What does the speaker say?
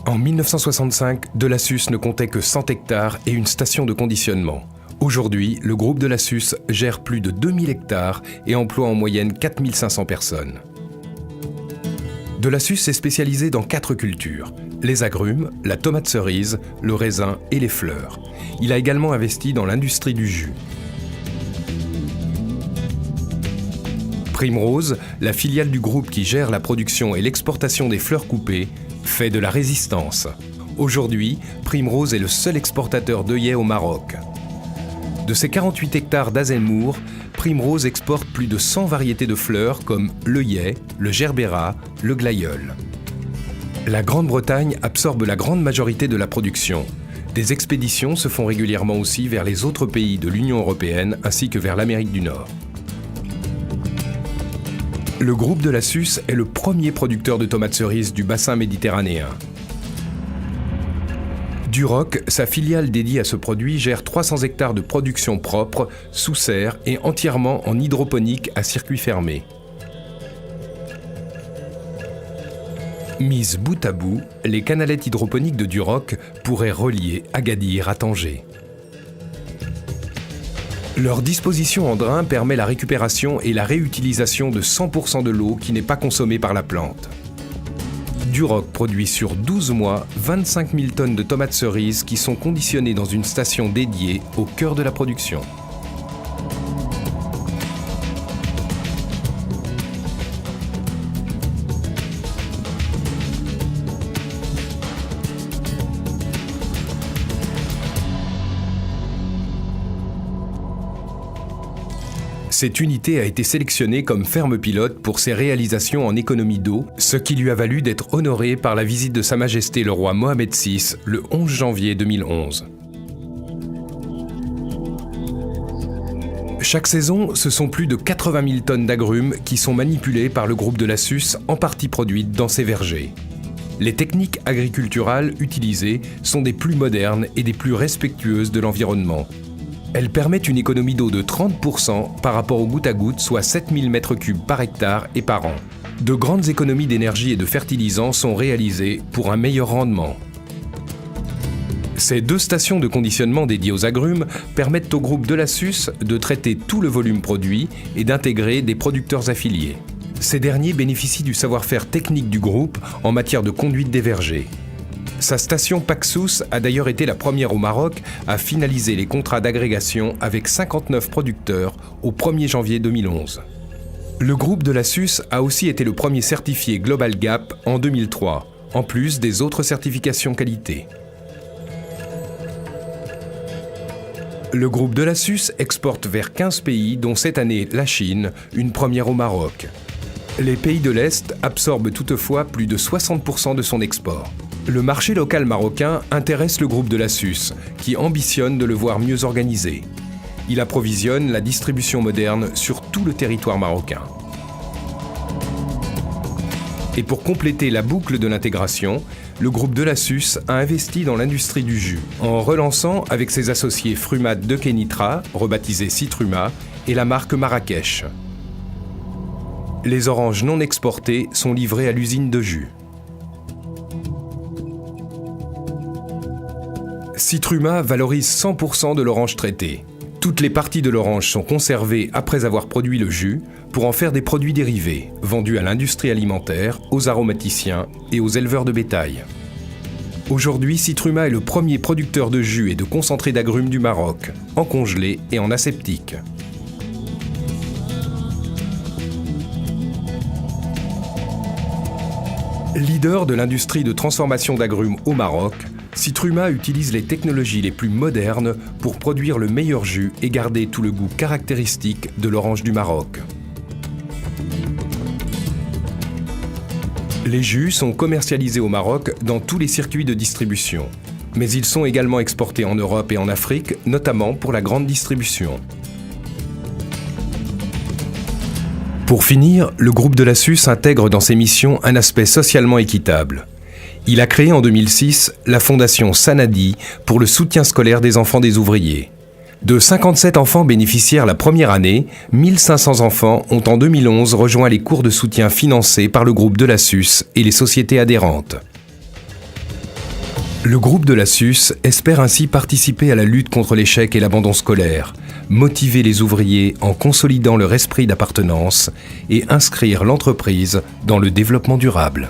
En 1965, Delassus ne comptait que 100 hectares et une station de conditionnement. Aujourd'hui, le groupe Delassus gère plus de 2000 hectares et emploie en moyenne 4500 personnes. Delassus est spécialisé dans 4 cultures: les agrumes, la tomate cerise, le raisin et les fleurs. Il a également investi dans l'industrie du jus. Primrose, la filiale du groupe qui gère la production et l'exportation des fleurs coupées, fait de la résistance. Aujourd'hui, Primrose est le seul exportateur d'œillets au Maroc. De ses 48 hectares d'Azelmour, Primrose exporte plus de 100 variétés de fleurs comme l'œillet, le gerbera, le glaïeul. La Grande-Bretagne absorbe la grande majorité de la production. Des expéditions se font régulièrement aussi vers les autres pays de l'Union européenne ainsi que vers l'Amérique du Nord. Le groupe Delassus est le premier producteur de tomates cerises du bassin méditerranéen. Duroc, sa filiale dédiée à ce produit, gère 300 hectares de production propre, sous serre et entièrement en hydroponique à circuit fermé. Mises bout à bout, les canalettes hydroponiques de Duroc pourraient relier Agadir à Tanger. Leur disposition en drain permet la récupération et la réutilisation de 100% de l'eau qui n'est pas consommée par la plante. Duroc produit sur 12 mois 25 000 tonnes de tomates cerises qui sont conditionnées dans une station dédiée au cœur de la production. Cette unité a été sélectionnée comme ferme pilote pour ses réalisations en économie d'eau, ce qui lui a valu d'être honoré par la visite de Sa Majesté le roi Mohamed VI le 11 janvier 2011. Chaque saison, ce sont plus de 80 000 tonnes d'agrumes qui sont manipulées par le groupe Delassus, en partie produites dans ses vergers. Les techniques agriculturales utilisées sont des plus modernes et des plus respectueuses de l'environnement. Elles permettent une économie d'eau de 30% par rapport au goutte-à-goutte, soit 7000 m3 par hectare et par an. De grandes économies d'énergie et de fertilisants sont réalisées pour un meilleur rendement. Ces 2 stations de conditionnement dédiées aux agrumes permettent au groupe Delassus de traiter tout le volume produit et d'intégrer des producteurs affiliés. Ces derniers bénéficient du savoir-faire technique du groupe en matière de conduite des vergers. Sa station Paxous a d'ailleurs été la première au Maroc à finaliser les contrats d'agrégation avec 59 producteurs au 1er janvier 2011. Le groupe Delassus a aussi été le premier certifié Global Gap en 2003, en plus des autres certifications qualité. Le groupe Delassus exporte vers 15 pays, dont cette année la Chine, une première au Maroc. Les pays de l'Est absorbent toutefois plus de 60% de son export. Le marché local marocain intéresse le groupe Delassus, qui ambitionne de le voir mieux organisé. Il approvisionne la distribution moderne sur tout le territoire marocain. Et pour compléter la boucle de l'intégration, le groupe Delassus a investi dans l'industrie du jus, en relançant avec ses associés Frumat de Kenitra, rebaptisé Citruma, et la marque Marrakech. Les oranges non exportées sont livrées à l'usine de jus. Citruma valorise 100% de l'orange traitée. Toutes les parties de l'orange sont conservées après avoir produit le jus pour en faire des produits dérivés, vendus à l'industrie alimentaire, aux aromaticiens et aux éleveurs de bétail. Aujourd'hui, Citruma est le premier producteur de jus et de concentré d'agrumes du Maroc, en congelé et en aseptique. Leader de l'industrie de transformation d'agrumes au Maroc, Citruma utilise les technologies les plus modernes pour produire le meilleur jus et garder tout le goût caractéristique de l'orange du Maroc. Les jus sont commercialisés au Maroc dans tous les circuits de distribution, mais ils sont également exportés en Europe et en Afrique, notamment pour la grande distribution. Pour finir, le groupe Delassus intègre dans ses missions un aspect socialement équitable. Il a créé en 2006 la fondation Sanadi pour le soutien scolaire des enfants des ouvriers. De 57 enfants bénéficiaires la première année, 1500 enfants ont en 2011 rejoint les cours de soutien financés par le groupe Delassus et les sociétés adhérentes. Le groupe de la SUS espère ainsi participer à la lutte contre l'échec et l'abandon scolaire, motiver les ouvriers en consolidant leur esprit d'appartenance et inscrire l'entreprise dans le développement durable.